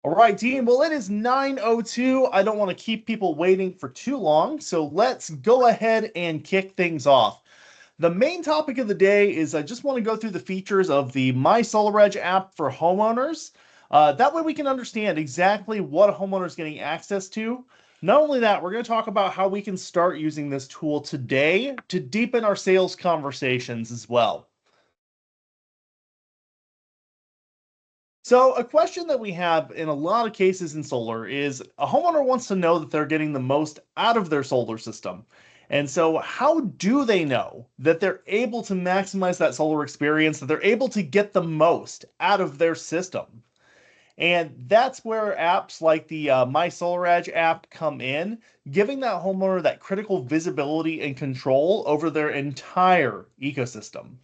All right, team. Well, it is 9:02. I don't want to keep people waiting for too long, so let's go ahead and kick things off. The main topic of the day is I just want to go through the features of the MySolarEdge app for homeowners. That way we can understand exactly what a homeowner is getting access to. Not only that, we're going to talk about how we can start using this tool today to deepen our sales conversations as well. So a question that we have in a lot of cases in solar is a homeowner wants to know that they're getting the most out of their solar system. And so how do they know that they're able to maximize that solar experience, that they're able to get the most out of their system? And that's where apps like the MySolarEdge app come in, giving that homeowner that critical visibility and control over their entire ecosystem.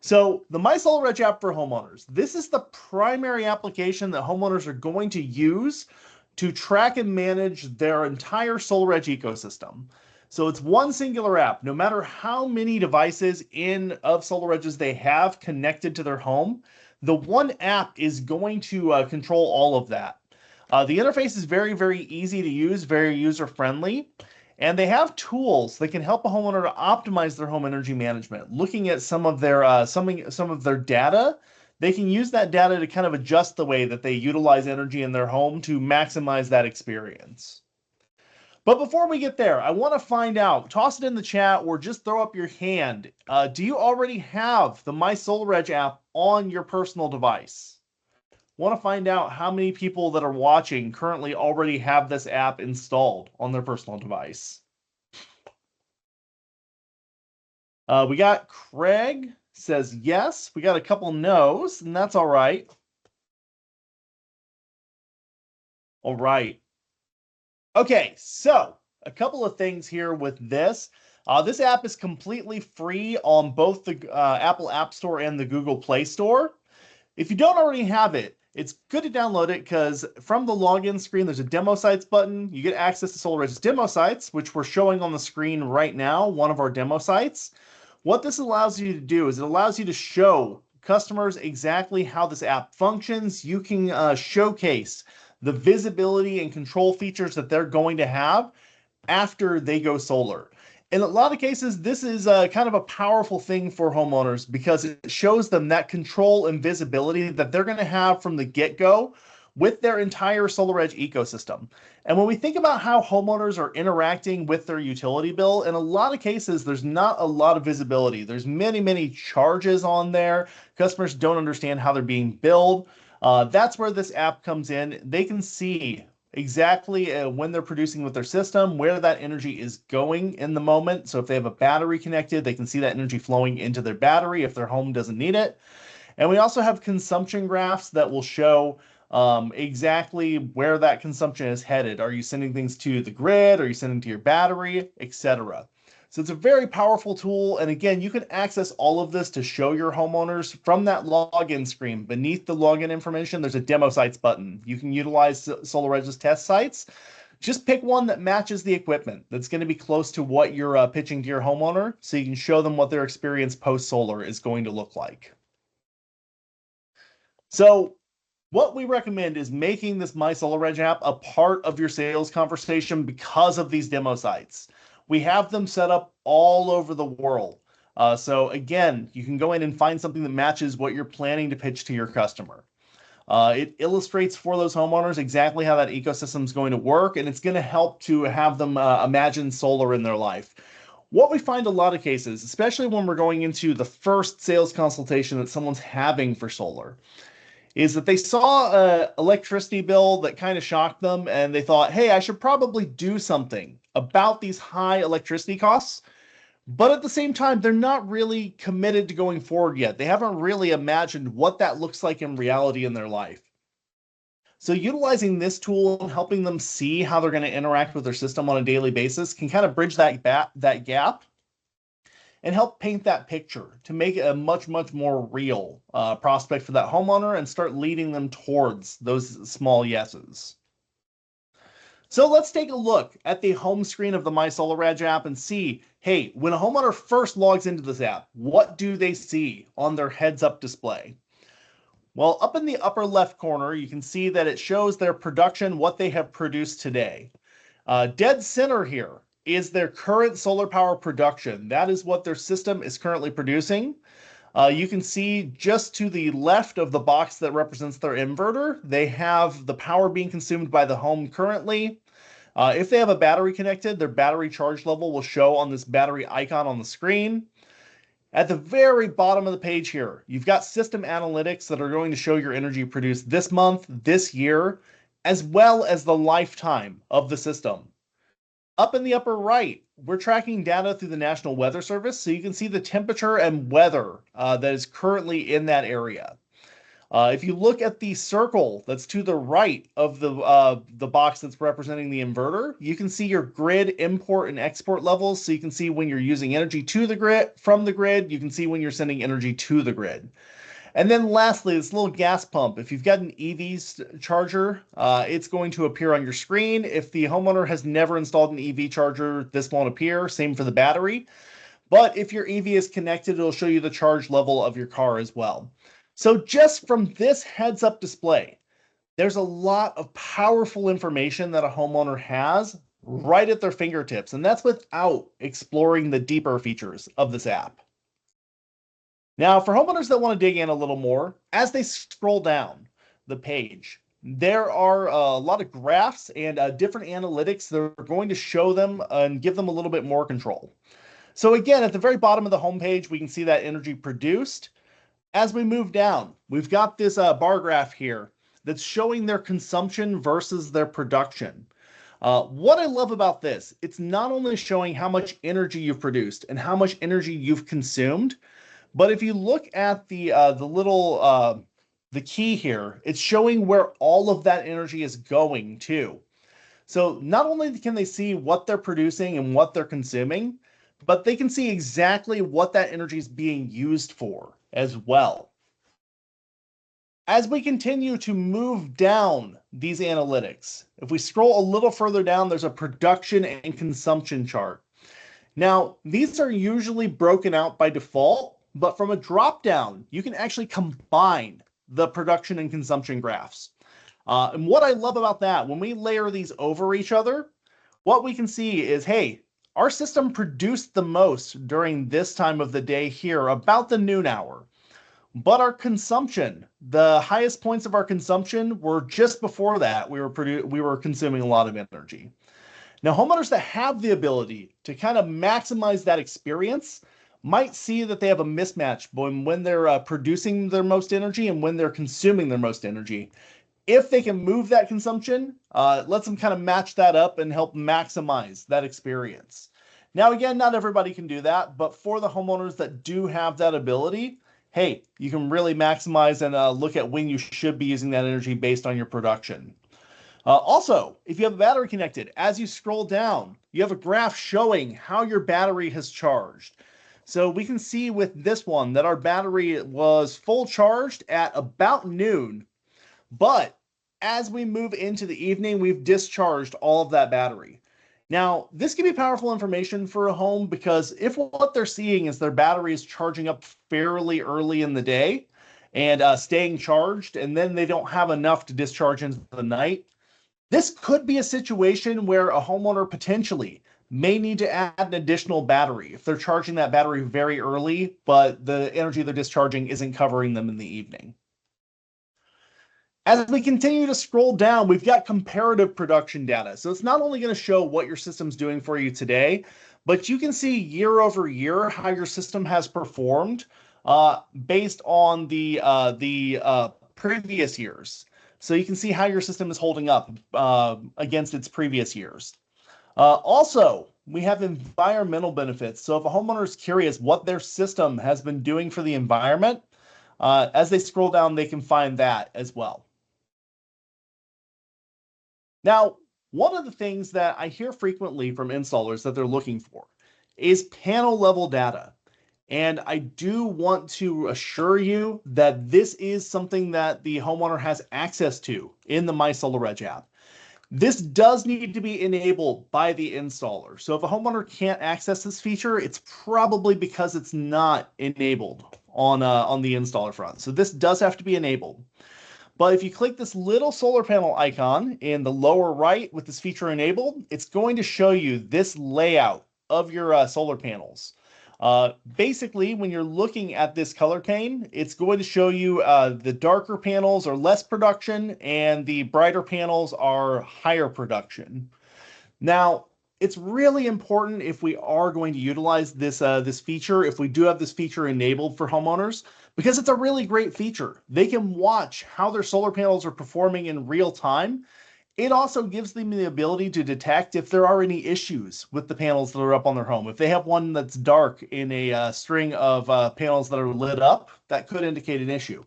So the MySolarEdge app for homeowners, this is the primary application that homeowners are going to use to track and manage their entire SolarEdge ecosystem. So it's one singular app, no matter how many devices of SolarEdges they have connected to their home, the one app is going to control all of that. The interface is very, very easy to use, very user-friendly. And they have tools that can help a homeowner to optimize their home energy management. Looking at some of their data, they can use that data to kind of adjust the way that they utilize energy in their home to maximize that experience. But before we get there, I want to find out, toss it in the chat or just throw up your hand. Do you already have the MySolarEdge app on your personal device? Want to find out how many people that are watching currently already have this app installed on their personal device. We got Craig says yes. We got a couple no's, and that's all right. All right. Okay, so a couple of things here with this. This app is completely free on both the Apple App Store and the Google Play Store. If you don't already have it, it's good to download it because from the login screen, there's a demo sites button. You get access to SolarEdge's demo sites, which we're showing on the screen right now, one of our demo sites. What this allows you to do is it allows you to show customers exactly how this app functions. You can showcase the visibility and control features that they're going to have after they go solar. In a lot of cases, this is kind of a powerful thing for homeowners because it shows them that control and visibility that they're going to have from the get-go with their entire SolarEdge ecosystem. And when we think about how homeowners are interacting with their utility bill, in a lot of cases, there's not a lot of visibility. There's many, many charges on there. Customers don't understand how they're being billed. That's where this app comes in. They can see exactly when they're producing with their system, where that energy is going in the moment. So if they have a battery connected, they can see that energy flowing into their battery if their home doesn't need it. And we also have consumption graphs that will show exactly where that consumption is headed. Are you sending things to the grid? Are you sending to your battery, etc.? So it's a very powerful tool. And again, you can access all of this to show your homeowners from that login screen. Beneath the login information, there's a demo sites button. You can utilize SolarEdge's test sites. Just pick one that matches the equipment that's going to be close to what you're pitching to your homeowner so you can show them what their experience post-solar is going to look like. So what we recommend is making this MySolarEdge app a part of your sales conversation because of these demo sites. We have them set up all over the world. So again, you can go in and find something that matches what you're planning to pitch to your customer. It illustrates for those homeowners exactly how that ecosystem is going to work, and it's going to help to have them imagine solar in their life. What we find a lot of cases, especially when we're going into the first sales consultation that someone's having for solar, is that they saw an electricity bill that kind of shocked them and they thought, hey, I should probably do something about these high electricity costs. But at the same time, they're not really committed to going forward yet. They haven't really imagined what that looks like in reality in their life. So utilizing this tool and helping them see how they're going to interact with their system on a daily basis can kind of bridge that gap and help paint that picture to make it a much, much more real prospect for that homeowner and start leading them towards those small yeses. So let's take a look at the home screen of the MySolarEdge app and see, hey, when a homeowner first logs into this app, what do they see on their heads-up display? Well, up in the upper left corner, you can see that it shows their production, what they have produced today. Dead center here is their current solar power production. That is what their system is currently producing. You can see just to the left of the box that represents their inverter, they have the power being consumed by the home currently. If they have a battery connected, their battery charge level will show on this battery icon on the screen. At the very bottom of the page here, you've got system analytics that are going to show your energy produced this month, this year, as well as the lifetime of the system. Up in the upper right, we're tracking data through the National Weather Service, so you can see the temperature and weather that is currently in that area. If you look at the circle that's to the right of the box that's representing the inverter, you can see your grid import and export levels. So you can see when you're using energy to the grid, from the grid, you can see when you're sending energy to the grid. And then lastly, this little gas pump. If you've got an EV charger, it's going to appear on your screen. If the homeowner has never installed an EV charger, this won't appear. Same for the battery. But if your EV is connected, it'll show you the charge level of your car as well. So just from this heads-up display, there's a lot of powerful information that a homeowner has right at their fingertips, and that's without exploring the deeper features of this app. Now, for homeowners that want to dig in a little more, as they scroll down the page, there are a lot of graphs and different analytics that are going to show them and give them a little bit more control. So again, at the very bottom of the homepage, we can see that energy produced. As we move down, we've got this bar graph here that's showing their consumption versus their production. What I love about this, it's not only showing how much energy you've produced and how much energy you've consumed, but if you look at the key here, it's showing where all of that energy is going to. So not only can they see what they're producing and what they're consuming, but they can see exactly what that energy is being used for as well. As we continue to move down these analytics, if we scroll a little further down, there's a production and consumption chart. Now, these are usually broken out by default, but from a drop down, you can actually combine the production and consumption graphs. And what I love about that, when we layer these over each other, what we can see is, hey, our system produced the most during this time of the day here, about the noon hour. But our consumption, the highest points of our consumption were just before that. We were consuming a lot of energy. Now, homeowners that have the ability to kind of maximize that experience might see that they have a mismatch when they're producing their most energy and when they're consuming their most energy. If they can move that consumption, it lets them kind of match that up and help maximize that experience. Now, again, not everybody can do that, but for the homeowners that do have that ability, hey, you can really maximize and look at when you should be using that energy based on your production. Also, if you have a battery connected, as you scroll down, you have a graph showing how your battery has charged. So we can see with this one that our battery was full charged at about noon, but as we move into the evening, we've discharged all of that battery. Now, this can be powerful information for a home because if what they're seeing is their battery is charging up fairly early in the day and staying charged, and then they don't have enough to discharge into the night, this could be a situation where a homeowner potentially may need to add an additional battery if they're charging that battery very early, but the energy they're discharging isn't covering them in the evening. As we continue to scroll down, we've got comparative production data. So it's not only going to show what your system's doing for you today, but you can see year over year how your system has performed based on the previous years. So you can see how your system is holding up against its previous years. Also, we have environmental benefits. So if a homeowner is curious what their system has been doing for the environment, as they scroll down, they can find that as well. Now, one of the things that I hear frequently from installers that they're looking for is panel level data. And I do want to assure you that this is something that the homeowner has access to in the MySolarEdge app. This does need to be enabled by the installer. So if a homeowner can't access this feature, it's probably because it's not enabled on the installer front. So this does have to be enabled. But if you click this little solar panel icon in the lower right with this feature enabled, it's going to show you this layout of your solar panels. Basically, when you're looking at this color pane, it's going to show you the darker panels are less production and the brighter panels are higher production. Now, it's really important if we are going to utilize this feature, if we do have this feature enabled for homeowners, because it's a really great feature. They can watch how their solar panels are performing in real time. It also gives them the ability to detect if there are any issues with the panels that are up on their home. If they have one that's dark in a string of panels that are lit up, that could indicate an issue.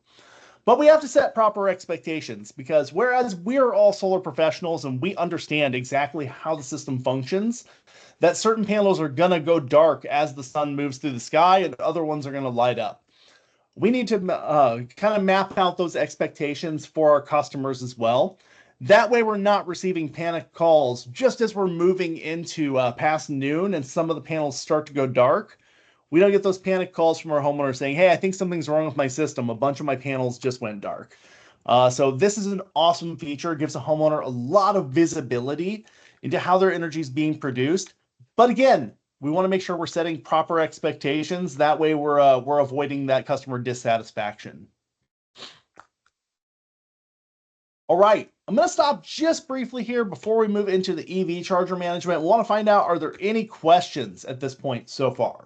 But we have to set proper expectations because whereas we're all solar professionals and we understand exactly how the system functions, that certain panels are going to go dark as the sun moves through the sky and other ones are going to light up. We need to kind of map out those expectations for our customers as well. That way we're not receiving panic calls just as we're moving into past noon and some of the panels start to go dark. We don't get those panic calls from our homeowners saying, hey, I think something's wrong with my system. A bunch of my panels just went dark. So this is an awesome feature. It gives a homeowner a lot of visibility into how their energy is being produced. But again, we want to make sure we're setting proper expectations. That way we're avoiding that customer dissatisfaction. All right, I'm going to stop just briefly here before we move into the EV charger management. We want to find out, are there any questions at this point so far?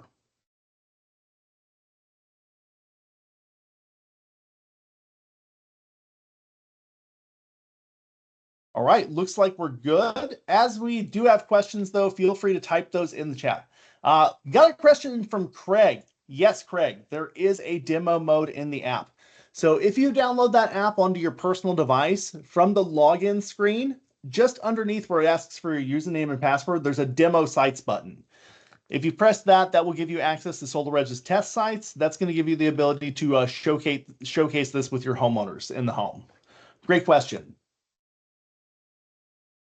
All right, looks like we're good. As we do have questions, though, feel free to type those in the chat. Got a question from Craig. Yes, Craig, there is a demo mode in the app. So if you download that app onto your personal device, from the login screen, just underneath where it asks for your username and password, there's a demo sites button. If you press that, that will give you access to SolarEdge's test sites. That's going to give you the ability to showcase this with your homeowners in the home. Great question.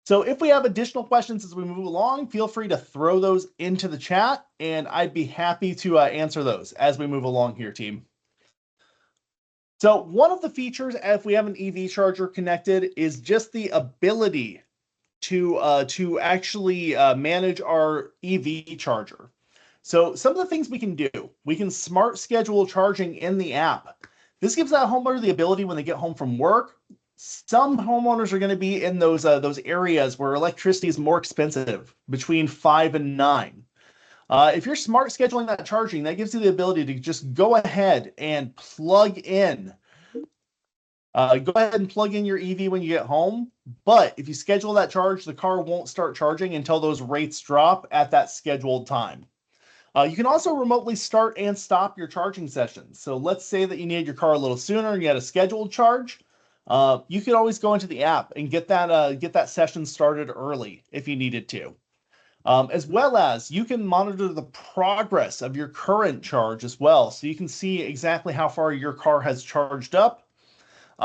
So if we have additional questions as we move along, feel free to throw those into the chat, and I'd be happy to answer those as we move along here, team. So one of the features, if we have an EV charger connected, is just the ability to actually manage our EV charger. So some of the things we can do, we can smart schedule charging in the app. This gives that homeowner the ability when they get home from work. Some homeowners are going to be in those areas where electricity is more expensive, between 5 and 9. If you're smart scheduling that charging, that gives you the ability to just go ahead and plug in. Go ahead and plug in your EV when you get home. But if you schedule that charge, the car won't start charging until those rates drop at that scheduled time. You can also remotely start and stop your charging sessions. So let's say that you need your car a little sooner and you had a scheduled charge. You could always go into the app and get that session started early if you needed to. As well as you can monitor the progress of your current charge as well. So you can see exactly how far your car has charged up.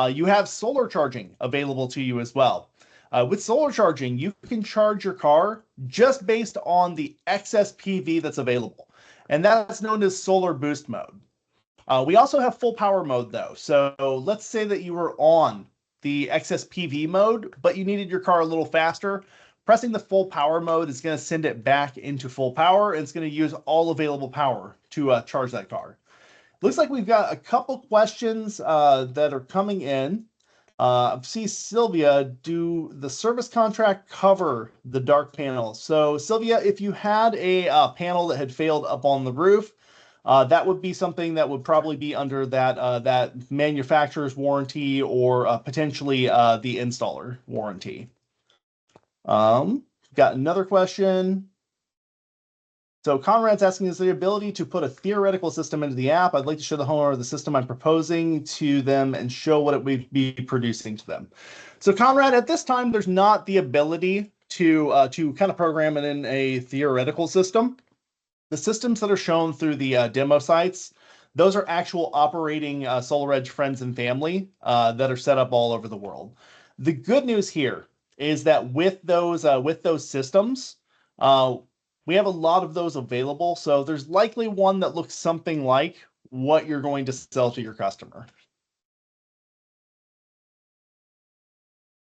You have solar charging available to you as well. With solar charging, you can charge your car just based on the excess PV that's available. And that's known as solar boost mode. We also have full power mode though. So let's say that you were on the excess PV mode, but you needed your car a little faster. Pressing the full power mode is going to send it back into full power. And it's going to use all available power to charge that car. Looks like we've got a couple questions that are coming in. See, Sylvia, do the service contract cover the dark panels? So Sylvia, if you had a panel that had failed up on the roof, that would be something that would probably be under that manufacturer's warranty or potentially the installer warranty. Got another question. So Conrad's asking, is the ability to put a theoretical system into the app? I'd like to show the homeowner the system I'm proposing to them and show what it would be producing to them. So Conrad, at this time, there's not the ability to kind of program it in a theoretical system. The systems that are shown through the demo sites, those are actual operating SolarEdge friends and family that are set up all over the world. The good news here is that with those systems, we have a lot of those available. So there's likely one that looks something like what you're going to sell to your customer.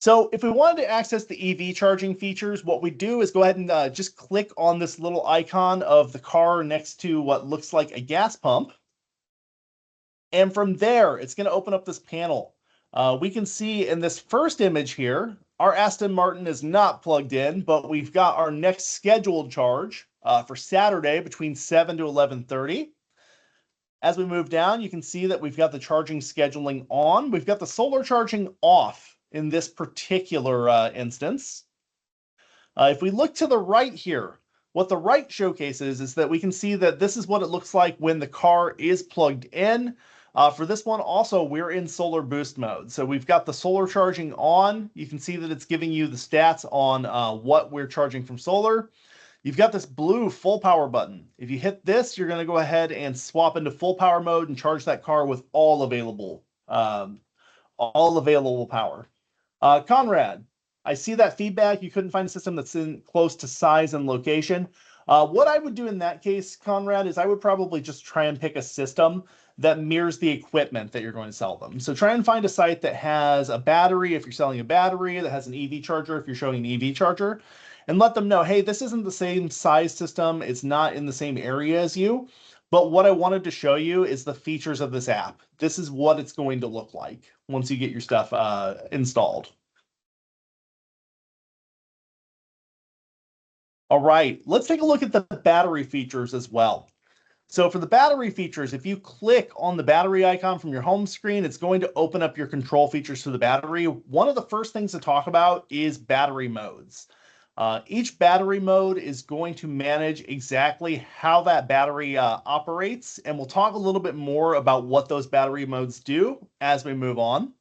So if we wanted to access the EV charging features, what we do is go ahead and just click on this little icon of the car next to what looks like a gas pump. And from there, it's going to open up this panel. We can see in this first image here, our Aston Martin is not plugged in, but we've got our next scheduled charge for Saturday between 7 to 11:30. As we move down, you can see that we've got the charging scheduling on. We've got the solar charging off in this particular instance. If we look to the right here, what the right showcases is that we can see that this is what it looks like when the car is plugged in. For this one also, we're in solar boost mode. So we've got the solar charging on. You can see that it's giving you the stats on what we're charging from solar. You've got this blue full power button. If you hit this, you're going to go ahead and swap into full power mode and charge that car with all available power. Conrad, I see that feedback. You couldn't find a system that's in close to size and location. What I would do in that case, Conrad, is I would probably just try and pick a system that mirrors the equipment that you're going to sell them. So try and find a site that has a battery if you're selling a battery, that has an EV charger if you're showing an EV charger, and let them know, hey, this isn't the same size system. It's not in the same area as you. But what I wanted to show you is the features of this app. This is what it's going to look like once you get your stuff installed. All right, let's take a look at the battery features as well. So for the battery features, if you click on the battery icon from your home screen, it's going to open up your control features for the battery. One of the first things to talk about is battery modes. Each battery mode is going to manage exactly how that battery operates, and we'll talk a little bit more about what those battery modes do as we move on.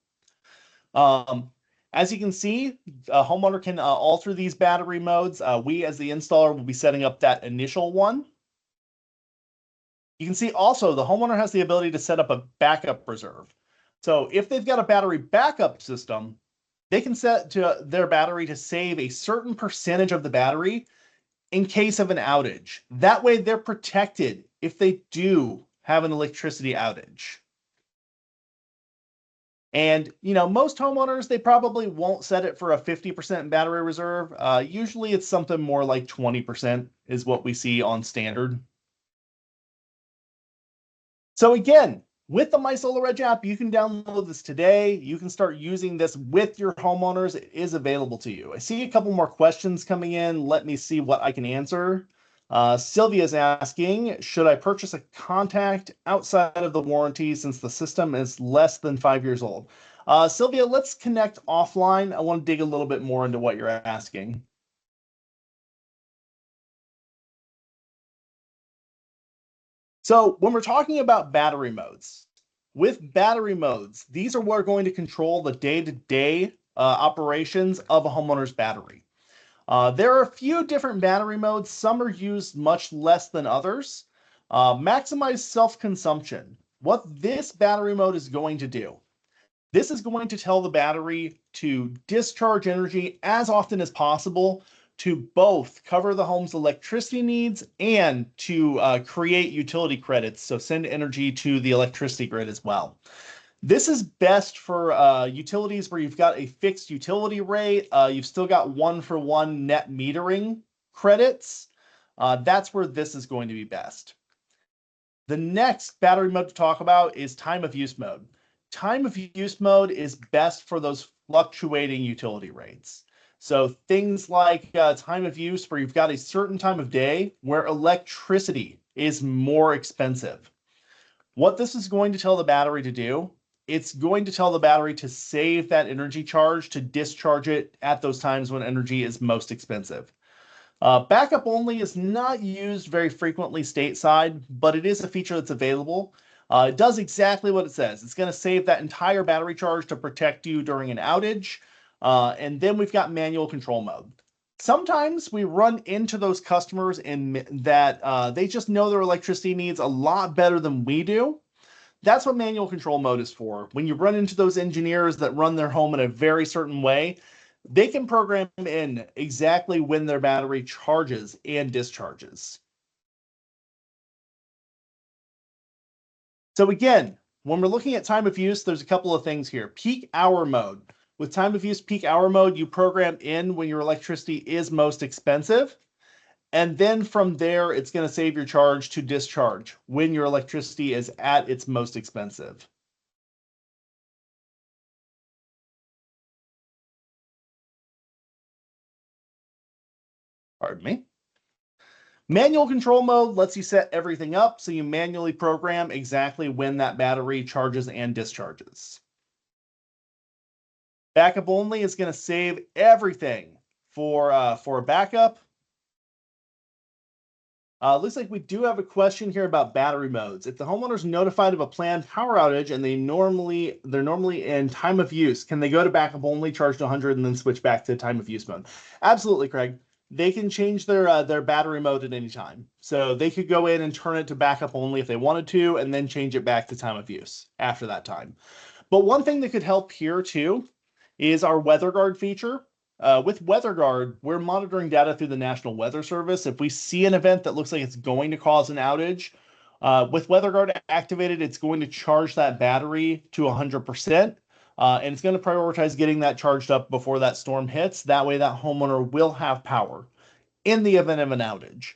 As you can see, a homeowner can alter these battery modes. We, as the installer, will be setting up that initial one. You can see also the homeowner has the ability to set up a backup reserve. So if they've got a battery backup system, they can set to their battery to save a certain percentage of the battery in case of an outage. That way they're protected if they do have an electricity outage. And, you know, most homeowners, they probably won't set it for a 50% battery reserve. Usually it's something more like 20% is what we see on standard. So again, with the MySolarEdge app, you can download this today. You can start using this with your homeowners. It is available to you. I see a couple more questions coming in. Let me see what I can answer. Sylvia's asking, should I purchase a contact outside of the warranty since the system is less than 5 years old? Sylvia, let's connect offline. I want to dig a little bit more into what you're asking. So when we're talking about battery modes, with battery modes, these are what are going to control the day-to-day operations of a homeowner's battery. There are a few different battery modes. Some are used much less than others. Maximize self-consumption. What this battery mode is going to do, this is going to tell the battery to discharge energy as often as possible to both cover the home's electricity needs and to create utility credits, so send energy to the electricity grid as well. This is best for utilities where you've got a fixed utility rate. You've still got one-for-one net metering credits. That's where this is going to be best. The next battery mode to talk about is time of use mode. Time of use mode is best for those fluctuating utility rates. So things like time of use where you've got a certain time of day where electricity is more expensive. What this is going to tell the battery to do, it's going to tell the battery to save that energy charge to discharge it at those times when energy is most expensive. Backup only is not used very frequently stateside, but it is a feature that's available. It does exactly what it says. It's going to save that entire battery charge to protect you during an outage. And then we've got manual control mode. Sometimes we run into those customers in that they just know their electricity needs a lot better than we do. That's what manual control mode is for. When you run into those engineers that run their home in a very certain way, they can program in exactly when their battery charges and discharges. So again, when we're looking at time of use, there's a couple of things here. Peak hour mode. With time of use peak hour mode, you program in when your electricity is most expensive. And then from there, it's going to save your charge to discharge when your electricity is at its most expensive. Pardon me. Manual control mode lets you set everything up so you manually program exactly when that battery charges and discharges. Backup only is going to save everything for a backup. Looks like we do have a question here about battery modes. If the homeowner's notified of a planned power outage and they're normally in time of use, can they go to backup only, charge to 100, and then switch back to time of use mode? Absolutely, Craig. They can change their battery mode at any time. So they could go in and turn it to backup only if they wanted to, and then change it back to time of use after that time. But one thing that could help here too is our Weather Guard feature. With Weather Guard, we're monitoring data through the National Weather Service. If we see an event that looks like it's going to cause an outage, with Weather Guard activated, it's going to charge that battery to 100%, and it's going to prioritize getting that charged up before that storm hits. That way, that homeowner will have power in the event of an outage.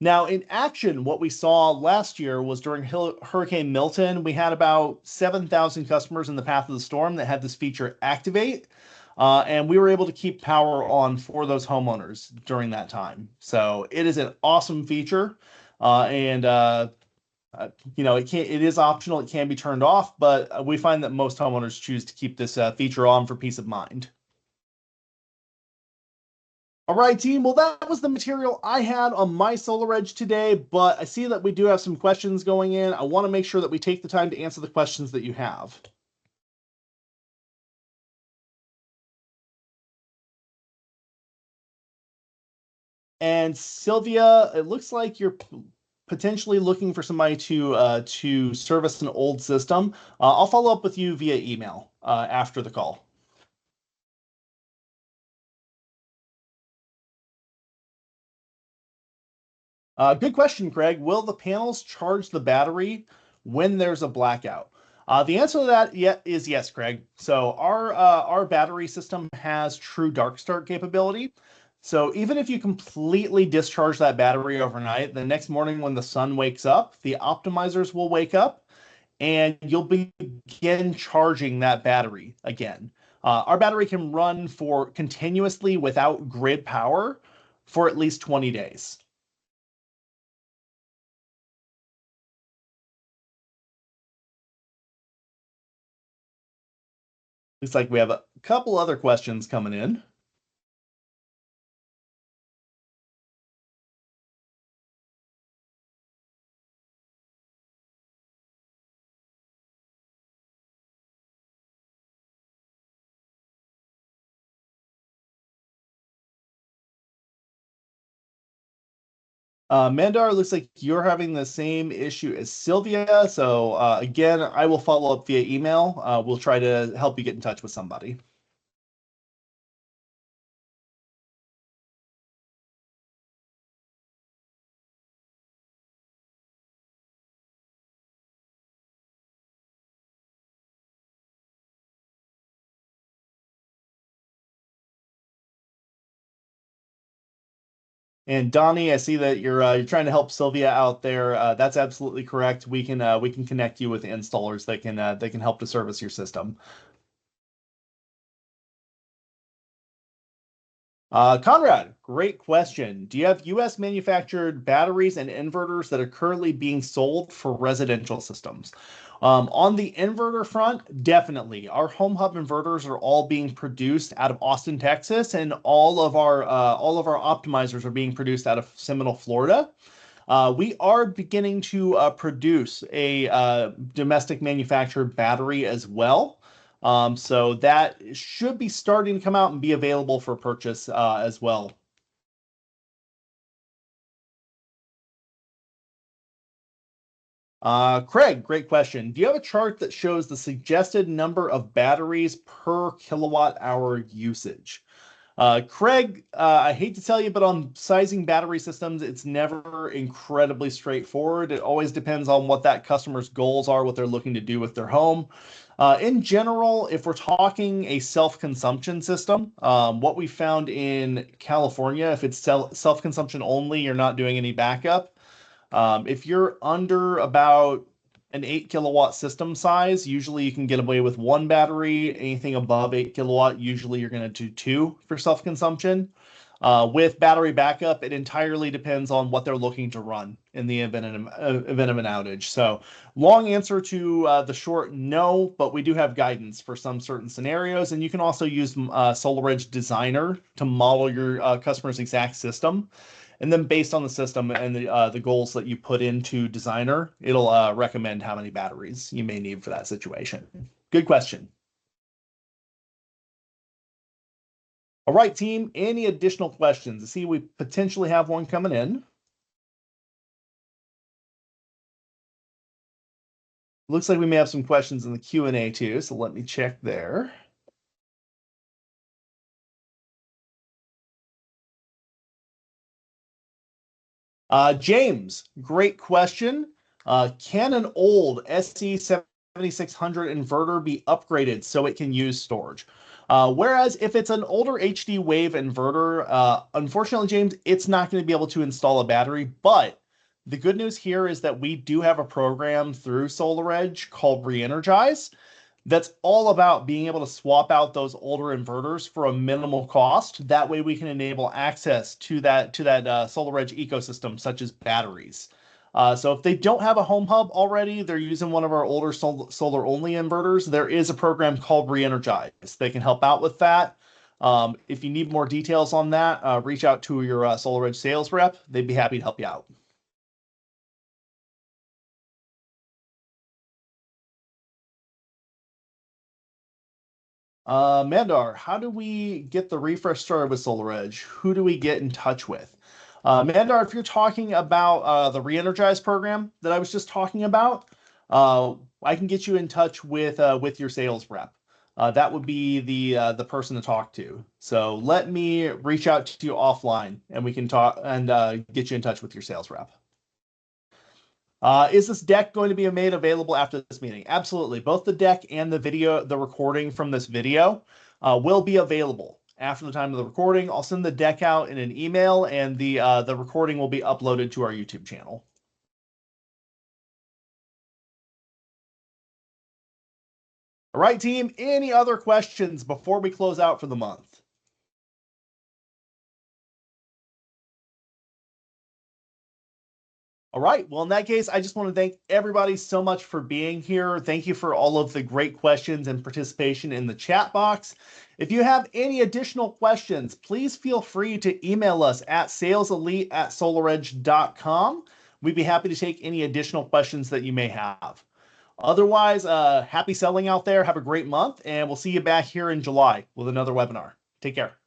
Now, in action, what we saw last year was during Hurricane Milton, we had about 7,000 customers in the path of the storm that had this feature activate. And we were able to keep power on for those homeowners during that time. So it is an awesome feature. And it is optional. It can be turned off, but we find that most homeowners choose to keep this feature on for peace of mind. All right, team. Well, that was the material I had on my SolarEdge today, but I see that we do have some questions going in. I want to make sure that we take the time to answer the questions that you have. And Sylvia, it looks like you're potentially looking for somebody to service an old system. I'll follow up with you via email after the call. Good question, Craig. Will the panels charge the battery when there's a blackout? The answer to that is yes, Craig. So our battery system has true dark start capability. So even if you completely discharge that battery overnight, the next morning when the sun wakes up, the optimizers will wake up and you'll begin charging that battery again. Our battery can run for continuously without grid power for at least 20 days. Looks like we have a couple other questions coming in. Mandar, looks like you're having the same issue as Sylvia. So again, I will follow up via email. We'll try to help you get in touch with somebody. And Donnie, I see that you're trying to help Sylvia out there. That's absolutely correct. We can connect you with installers that can help to service your system. Conrad, great question. Do you have US manufactured batteries and inverters that are currently being sold for residential systems? On the inverter front, definitely. Our home hub inverters are all being produced out of Austin, Texas, and all of our optimizers are being produced out of Seminole, Florida. We are beginning to produce a domestic manufactured battery as well. So that should be starting to come out and be available for purchase as well. Craig, great question. Do you have a chart that shows the suggested number of batteries per kilowatt hour usage? Craig, I hate to tell you, but on sizing battery systems, it's never incredibly straightforward. It always depends on what that customer's goals are, what they're looking to do with their home. In general, if we're talking a self-consumption system, what we found in California, if it's self-consumption only, you're not doing any backup. If you're under about an 8 kilowatt system size, usually you can get away with one battery. Anything above 8 kilowatt, usually you're going to do two for self consumption. With battery backup, it entirely depends on what they're looking to run in the event of an outage. So, long answer to the short no, but we do have guidance for some certain scenarios. And you can also use SolarEdge Designer to model your customer's exact system. And then based on the system and the goals that you put into Designer, it'll recommend how many batteries you may need for that situation. Good question. All right, team, any additional questions? I see we potentially have one coming in. Looks like we may have some questions in the Q&A too, so let me check there. James, great question. Can an old SE 7600 inverter be upgraded so it can use storage? Whereas if it's an older HD Wave inverter, unfortunately, James, it's not going to be able to install a battery. But the good news here is that we do have a program through SolarEdge called Reenergize that's all about being able to swap out those older inverters for a minimal cost. That way we can enable access to that SolarEdge ecosystem, such as batteries. So if they don't have a home hub already, they're using one of our older solar only inverters. There is a program called Reenergize. They can help out with that. If you need more details on that, reach out to your SolarEdge sales rep. They'd be happy to help you out. Mandar, how do we get the refresh started with SolarEdge? Who do we get in touch with? Mandar, if you're talking about the Reenergize program that I was just talking about, I can get you in touch with your sales rep. That would be the person to talk to. So let me reach out to you offline, and we can talk and get you in touch with your sales rep. Is this deck going to be made available after this meeting? Absolutely. Both the deck and the video, the recording from this video, will be available after the time of the recording. I'll send the deck out in an email, and the recording will be uploaded to our YouTube channel. All right, team. Any other questions before we close out for the month? All right. Well, in that case, I just want to thank everybody so much for being here. Thank you for all of the great questions and participation in the chat box. If you have any additional questions, please feel free to email us at saleselite@solaredge.com. We'd be happy to take any additional questions that you may have. Otherwise, happy selling out there. Have a great month, and we'll see you back here in July with another webinar. Take care.